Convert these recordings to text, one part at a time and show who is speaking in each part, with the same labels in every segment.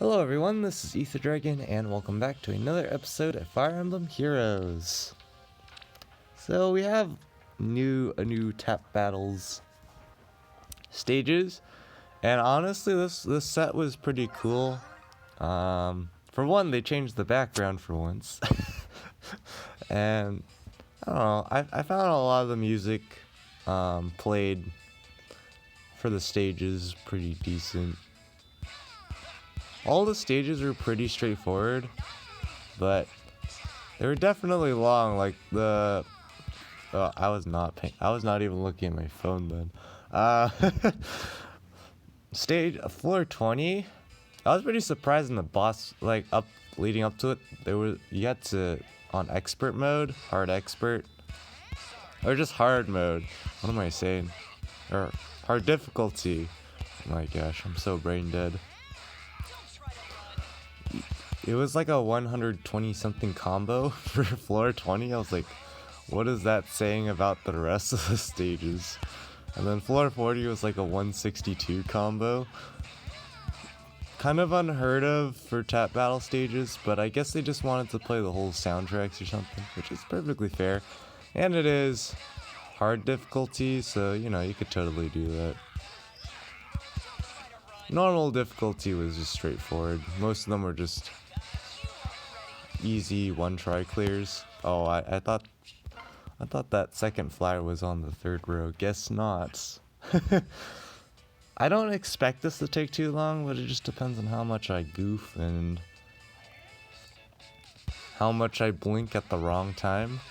Speaker 1: Hello everyone, this is Ether Dragon, and welcome back to another episode of Fire Emblem Heroes. So we have a new tap battles stages, and honestly this set was pretty cool. For one, they changed the background for once. And I don't know, I found a lot of the music played for the stages pretty decent. All the stages were pretty straightforward, but they were definitely long. Like I was not even looking at my phone then. Floor 20. I was pretty surprised in the boss, like leading up to it. You had to on expert mode, hard expert, or just hard mode. What am I saying? Or hard difficulty. Oh my gosh, I'm so brain dead. It was like a 120 something combo for floor 20. I was like, what is that saying about the rest of the stages? And then floor 40 was like a 162 combo. Kind of unheard of for tap battle stages, but I guess they just wanted to play the whole soundtracks or something, which is perfectly fair. And it is hard difficulty, so you know, you could totally do that. Normal difficulty was just straightforward. Most of them were just easy one-try clears. Oh, I thought that second flyer was on the third row. Guess not. I don't expect this to take too long, but it just depends on how much I goof and how much I blink at the wrong time.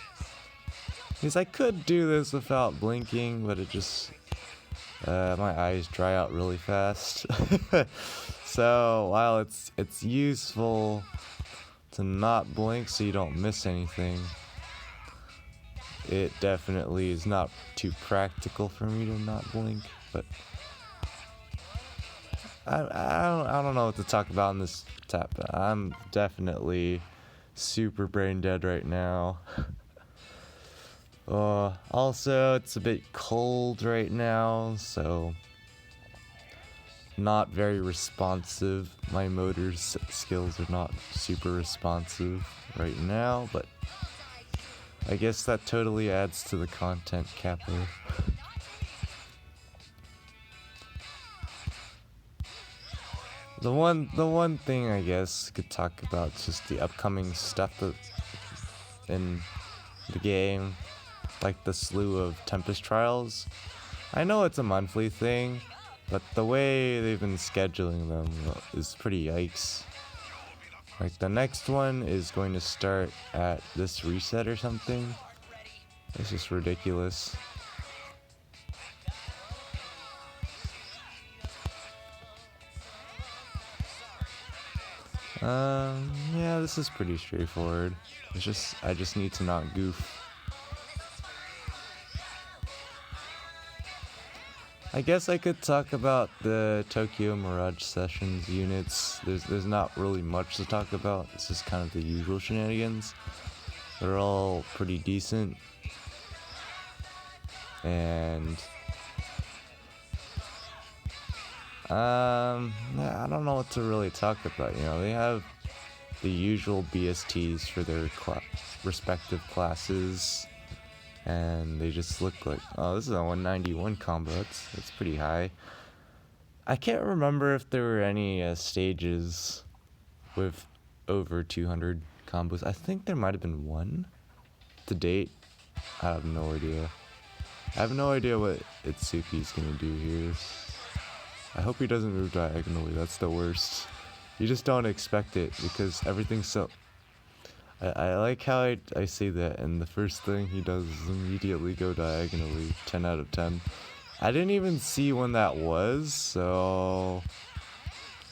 Speaker 1: Because I could do this without blinking, but it just my eyes dry out really fast. So while it's useful to not blink so you don't miss anything, it definitely is not too practical for me to not blink. But I don't know what to talk about in this tap. I'm definitely super brain dead right now. Also, it's a bit cold right now, so not very responsive. My motor skills are not super responsive right now, but I guess that totally adds to the content, Capo. The one thing I guess could talk about is just the upcoming stuff in the game, like the slew of Tempest Trials. I know it's a monthly thing, but the way they've been scheduling them is pretty yikes. Like the next one is going to start at this reset or something. It's just ridiculous. Yeah, this is pretty straightforward. I just need to not goof. I guess I could talk about the Tokyo Mirage Sessions units. There's not really much to talk about. It's just kind of the usual shenanigans. They're all pretty decent. And I don't know what to really talk about. You know, they have the usual BSTs for their respective classes, and they just look like, oh, this is a 191 combo. That's pretty high. I can't remember if there were any stages with over 200 combos. I think there might have been one to date. I have no idea. I have no idea what Itsuki's gonna do here. I hope he doesn't move diagonally. That's the worst. You just don't expect it because everything's so... I like how I say that, and the first thing he does is immediately go diagonally. 10 out of 10. I didn't even see when that was, so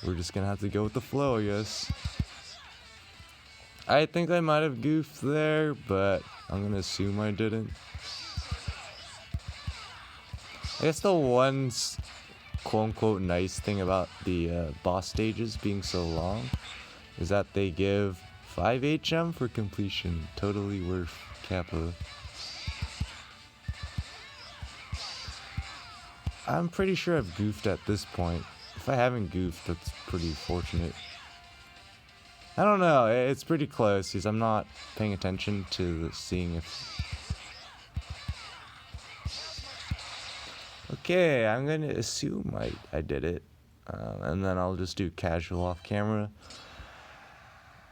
Speaker 1: we're just gonna have to go with the flow, I guess. I think I might have goofed there, but I'm gonna assume I didn't. I guess the one quote-unquote nice thing about the boss stages being so long is that they give 5 HM for completion. Totally worth Kappa. I'm pretty sure I've goofed at this point. If I haven't goofed, that's pretty fortunate. I don't know, it's pretty close because I'm not paying attention to seeing if... Okay, I'm gonna assume I did it, and then I'll just do casual off camera.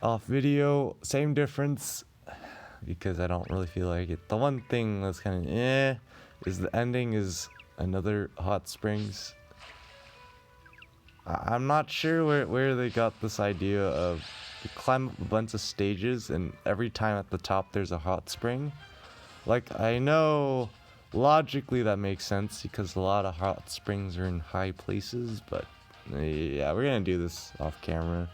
Speaker 1: Off video, same difference, because I don't really feel like it. The one thing that's kind of is the ending is another hot springs. I'm not sure where they got this idea of you climb up a bunch of stages and every time at the top there's a hot spring. Like, I know logically that makes sense because a lot of hot springs are in high places, but yeah, we're gonna do this off camera.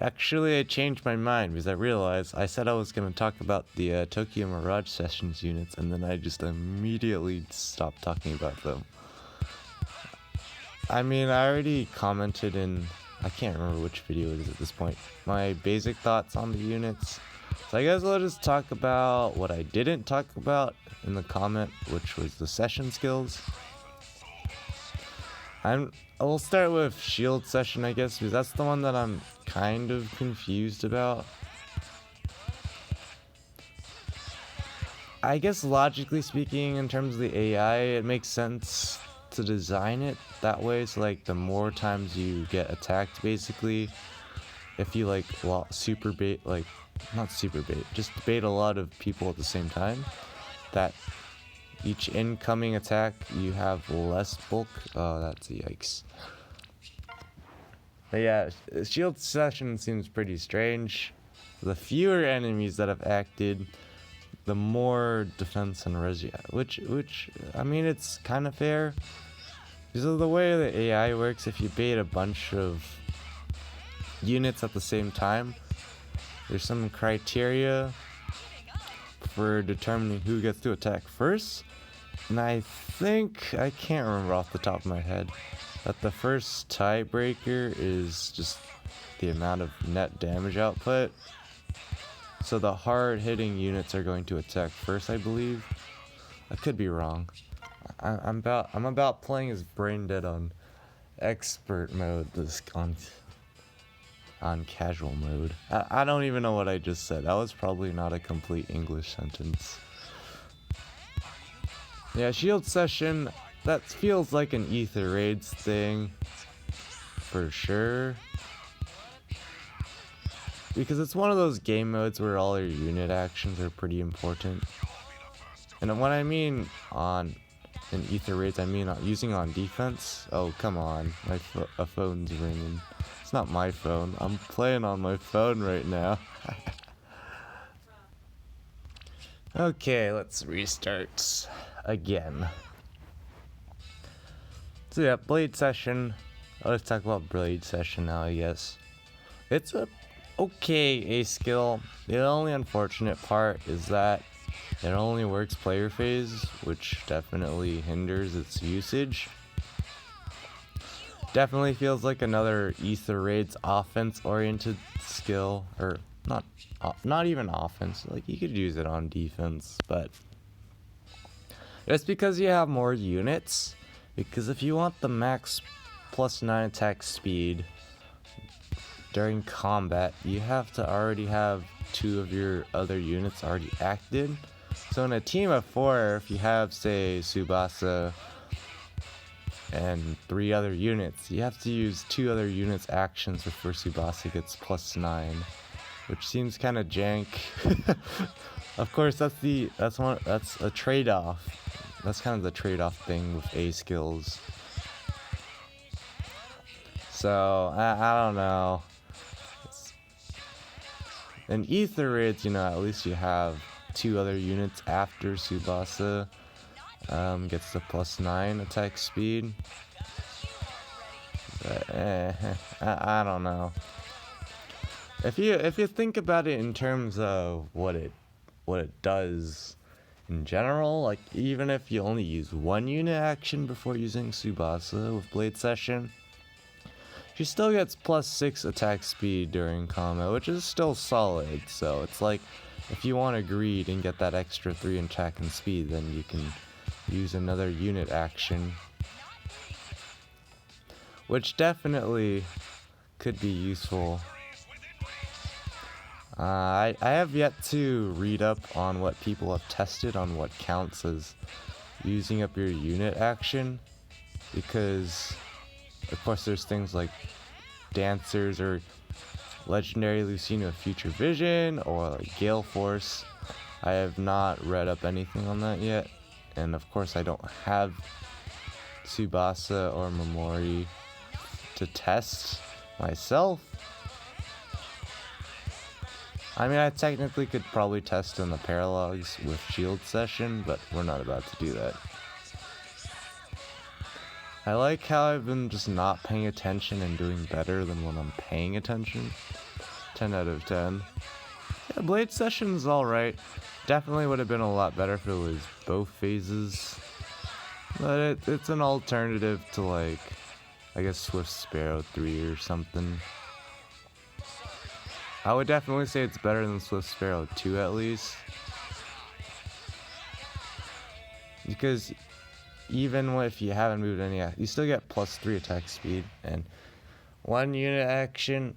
Speaker 1: Actually, I changed my mind because I realized I said I was going to talk about the Tokyo Mirage Sessions units, and then I just immediately stopped talking about them. I mean, I already commented in, I can't remember which video it is at this point, my basic thoughts on the units. So I guess I'll just talk about what I didn't talk about in the comment, which was the session skills. I'll start with shield session, I guess, because that's the one that I'm kind of confused about. I guess logically speaking, in terms of the AI, it makes sense to design it that way. So like the more times you get attacked, basically, if you like super bait, like not super bait, just bait a lot of people at the same time, that each incoming attack you have less bulk. Oh, that's yikes. But yeah, shield session seems pretty strange. The fewer enemies that have acted, the more defense and res you have, which I mean, it's kind of fair. Because of the way the AI works, if you bait a bunch of units at the same time, there's some criteria for determining who gets to attack first. And I think, I can't remember off the top of my head, that the first tiebreaker is just the amount of net damage output. So the hard-hitting units are going to attack first, I believe. I could be wrong. I'm about playing as brain dead on expert mode, on casual mode. I don't even know what I just said. That was probably not a complete English sentence. Yeah, shield session, that feels like an Ether Raids thing, for sure. Because it's one of those game modes where all your unit actions are pretty important. And when I mean in Ether Raids, I mean using on defense. Oh, come on, a phone's ringing. It's not my phone, I'm playing on my phone right now. Okay, let's restart again. So yeah, Blade Session. Let's talk about Blade Session now, I guess. It's a okay skill. The only unfortunate part is that it only works player phase, which definitely hinders its usage. Definitely feels like another Ether Raids offense-oriented skill, or not even offense. Like, you could use it on defense, but it's because you have more units. Because if you want the max +9 attack speed during combat, you have to already have 2 of your other units already acted. So in a team of 4, if you have, say, Tsubasa and 3 other units, you have to use 2 other units' actions before Tsubasa gets +9, which seems kind of jank. Of course, that's a trade-off. That's kind of the trade-off thing with A skills. So I don't know. In Ether Raids, at least you have 2 other units after Tsubasa gets the +9 attack speed. But I don't know. If you think about it in terms of what it does in general, like even if you only use 1 unit action before using Tsubasa with Blade Session, she still gets +6 attack speed during combat, which is still solid. So it's like, if you want to greed and get that extra 3 in attack and speed, then you can use another unit action, which definitely could be useful I have yet to read up on what people have tested on what counts as using up your unit action, because of course there's things like Dancers or Legendary Lucina Future Vision or like Gale Force. I have not read up anything on that yet, and of course I don't have Tsubasa or Momori to test myself. I mean, I technically could probably test in the paralogs with Shield Session, but we're not about to do that. I like how I've been just not paying attention and doing better than when I'm paying attention. 10 out of 10. Yeah, Blade Session's alright. Definitely would have been a lot better if it was both phases. But it's an alternative to, like, I guess Swift Sparrow 3 or something. I would definitely say it's better than Swift Sparrow 2 at least. Because even if you haven't moved any, you still get +3 attack speed and 1 unit action.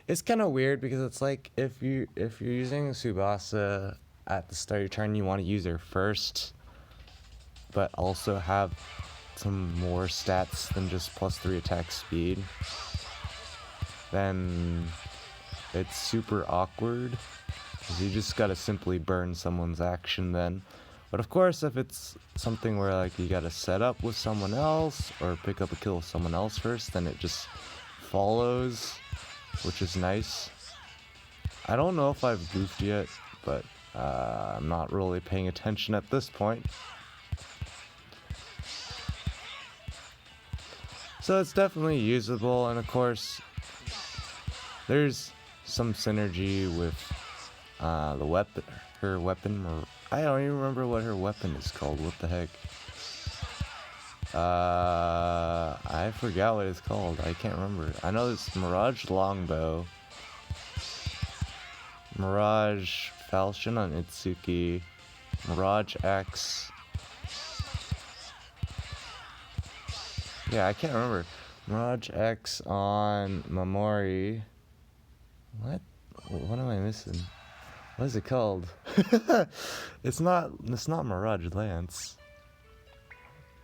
Speaker 1: It's kind of weird because it's like if you're using Tsubasa at the start of your turn, you want to use her first, but also have some more stats than just +3 attack speed. Then it's super awkward because you just gotta simply burn someone's action then. But of course, if it's something where like you gotta set up with someone else or pick up a kill with someone else first, then it just follows, which is nice. I don't know if I've goofed yet, but I'm not really paying attention at this point. So it's definitely usable, and of course, there's some synergy with the weapon, her weapon, or I don't even remember what her weapon is called. What the heck? I forgot what it's called. I can't remember. I know it's Mirage Longbow, Mirage Falchion on Itsuki, Mirage X. Yeah, I can't remember. Mirage X on Momori. What? What am I missing? What is it called? It's not Mirage Lance.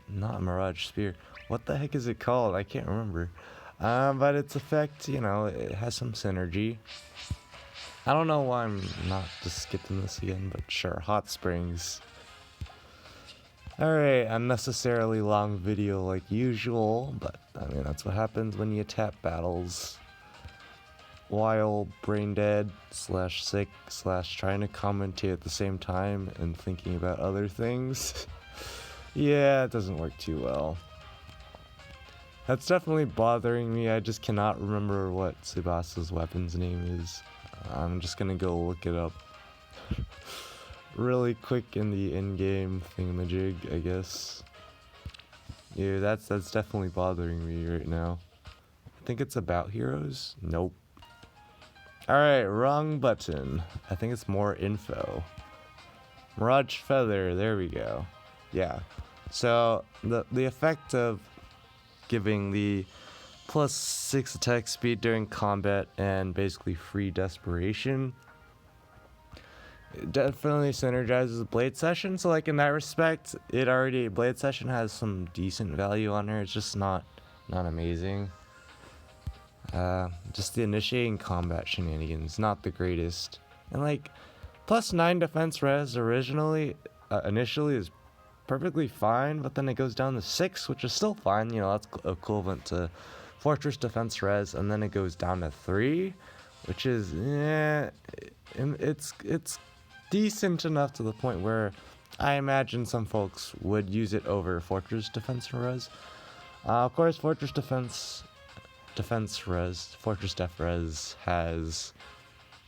Speaker 1: Not Mirage Spear. What the heck is it called? I can't remember. But its effect, you know, it has some synergy. I don't know why I'm not just skipping this again, but sure, Hot Springs. Alright, unnecessarily long video like usual, but I mean, that's what happens when you tap battles while brain dead / sick / trying to commentate at the same time and thinking about other things. Yeah, it doesn't work too well. That's definitely bothering me. I just cannot remember what Tsubasa's weapon's name is. I'm just gonna go look it up really quick in the in-game thingamajig, I guess. Yeah, that's definitely bothering me right now. I think it's about heroes? Nope. Alright, wrong button. I think it's more info. Mirage Feather, there we go. Yeah. So, the effect of giving the +6 attack speed during combat and basically free desperation, it definitely synergizes with Blade Session. So like in that respect, Blade Session has some decent value on her. It's just not amazing. Just the initiating combat shenanigans, not the greatest. And like +9 defense res initially is perfectly fine, but then it goes down to 6, which is still fine. You know, that's equivalent to Fortress defense res, and then it goes down to 3, which is it's decent enough to the point where I imagine some folks would use it over Fortress defense res. Of course, Fortress defense res, Fortress def res has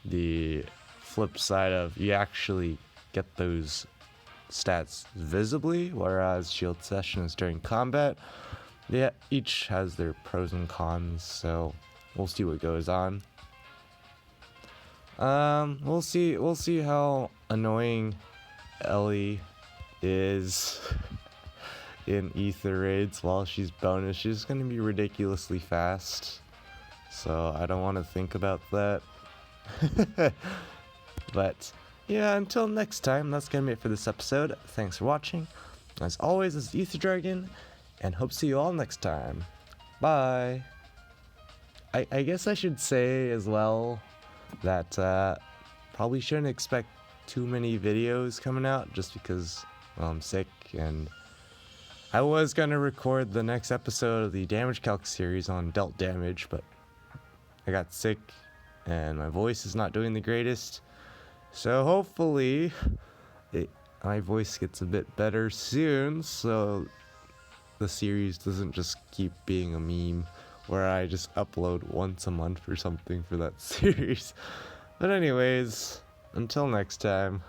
Speaker 1: the flip side of you actually get those stats visibly, whereas Shield Session is during combat. Yeah, each has their pros and cons, so we'll see what goes on. We'll see how annoying Ellie is in Ether raids while she's bonus. She's gonna be ridiculously fast, so I don't want to think about that. But yeah, until next time, that's gonna be it for this episode. Thanks for watching. As always, this is Ether Dragon, and hope to see you all next time. Bye. I guess I should say as well that probably shouldn't expect too many videos coming out just because, well, I'm sick, and I was gonna record the next episode of the Damage Calc series on dealt damage, but I got sick and my voice is not doing the greatest. So hopefully my voice gets a bit better soon, so the series doesn't just keep being a meme where I just upload once a month or something for that series. But anyways, until next time.